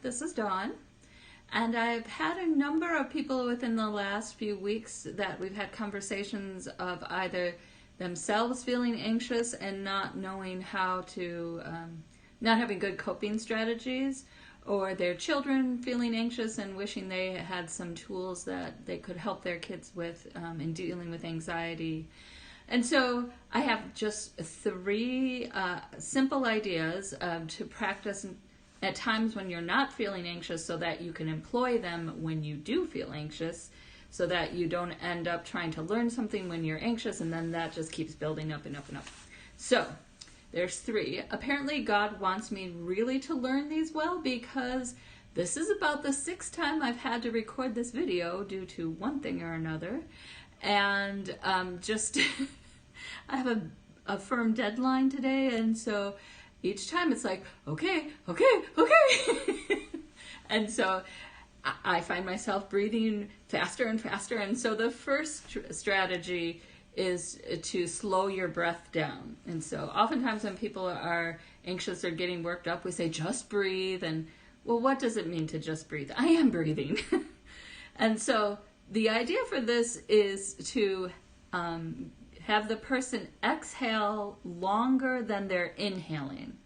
this is Dawn, and I've had a number of people within the last few weeks that we've had conversations of either themselves feeling anxious and not knowing how to, not having good coping strategies, or their children feeling anxious and wishing they had some tools that they could help their kids with in dealing with anxiety. And so I have just three simple ideas to practice at times when you're not feeling anxious so that you can employ them when you do feel anxious, so that you don't end up trying to learn something when you're anxious and then that just keeps building up and up and up. So there's three. Apparently God wants me really to learn these well, because this is about the sixth time I've had to record this video due to one thing or another. And just I have a firm deadline today, and so each time it's like, okay. And so I find myself breathing faster and faster. And so the first strategy is to slow your breath down. And so oftentimes when people are anxious or getting worked up, we say, just breathe. And well, what does it mean to just breathe? I am breathing. And so the idea for this is to have the person exhale longer than they're inhaling.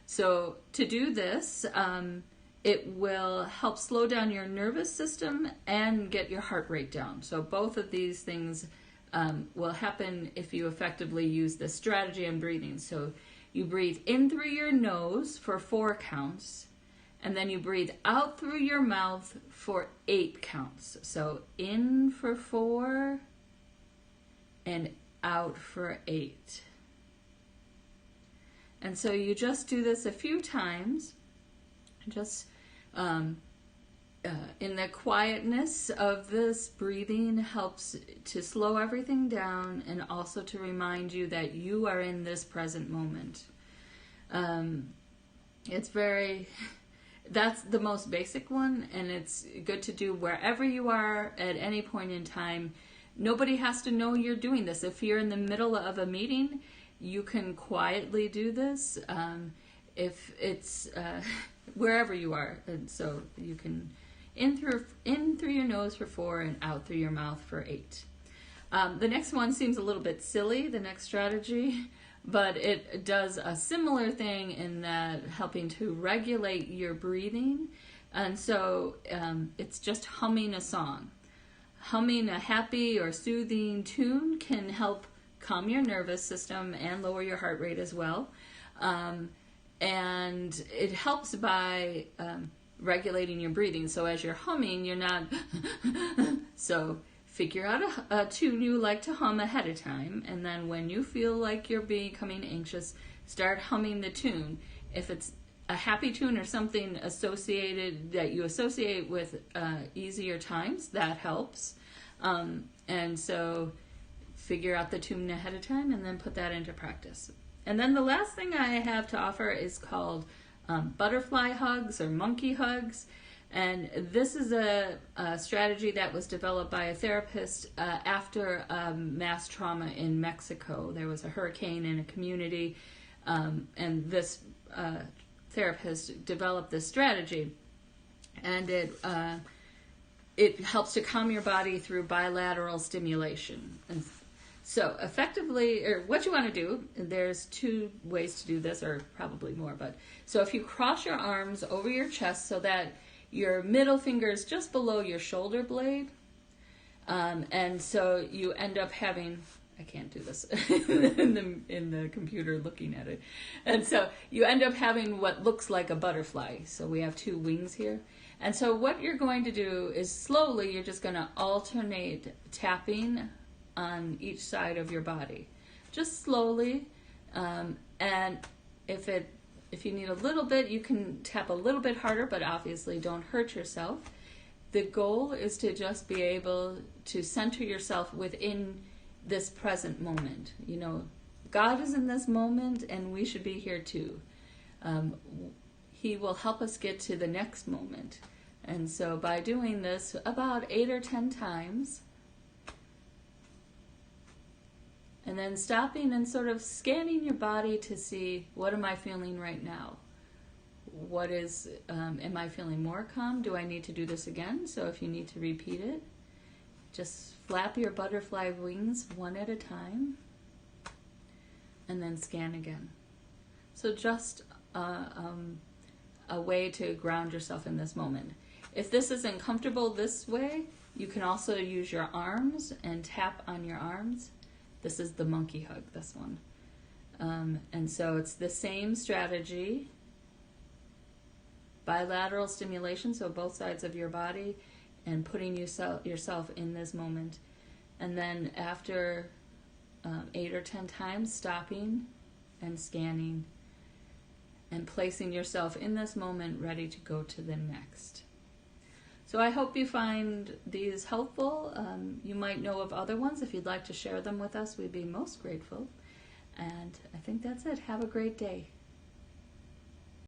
So to do this, it will help slow down your nervous system and get your heart rate down. So both of these things will happen if you effectively use this strategy in breathing. So you breathe in through your nose for 4 counts, and then you breathe out through your mouth for 8 counts. So in for 4 and out for 8. And so you just do this a few times, just in the quietness of this breathing helps to slow everything down and also to remind you that you are in this present moment. That's the most basic one, and it's good to do wherever you are at any point in time. Nobody has to know you're doing this. If you're in the middle of a meeting, you can quietly do this. If it's wherever you are, and so you can in through your nose for 4 and out through your mouth for 8. The next one seems a little bit silly, the next strategy, but it does a similar thing in that helping to regulate your breathing. And so it's just humming a song. Humming a happy or soothing tune can help calm your nervous system and lower your heart rate as well. And it helps by regulating your breathing. So as you're humming, you're not... So figure out a tune you like to hum ahead of time, and then when you feel like you're becoming anxious, start humming the tune. If it's a happy tune or something associated that you associate with easier times, that helps. And so figure out the tune ahead of time and then put that into practice. And then the last thing I have to offer is called butterfly hugs or monkey hugs. And this is a strategy that was developed by a therapist after mass trauma in Mexico. There was a hurricane in a community, and this therapist developed this strategy. And it helps to calm your body through bilateral stimulation. And so effectively, or what you want to do, there's 2 ways to do this, or probably more, but so if you cross your arms over your chest so that your middle finger is just below your shoulder blade, and so you end up having, I can't do this in the computer looking at it, and so you end up having what looks like a butterfly. So we have 2 wings here. And so what you're going to do is slowly, you're just going to alternate tapping on each side of your body, just slowly. And if you need a little bit, you can tap a little bit harder, but obviously don't hurt yourself. The goal is to just be able to center yourself within this present moment. You know, God is in this moment, and we should be here too. He will help us get to the next moment. And so by doing this about 8 or 10 times, and then stopping and sort of scanning your body to see, what am I feeling right now? what is, am I feeling more calm? Do I need to do this again? So if you need to repeat it, just flap your butterfly wings one at a time and then scan again. So just a way to ground yourself in this moment. If this isn't comfortable this way, you can also use your arms and tap on your arms. This is the monkey hug, this one. And so it's the same strategy. Bilateral stimulation, so both sides of your body, and putting yourself in this moment. And then after 8 or 10 times, stopping and scanning and placing yourself in this moment, ready to go to the next. So I hope you find these helpful. You might know of other ones. If you'd like to share them with us, we'd be most grateful. And I think that's it. Have a great day.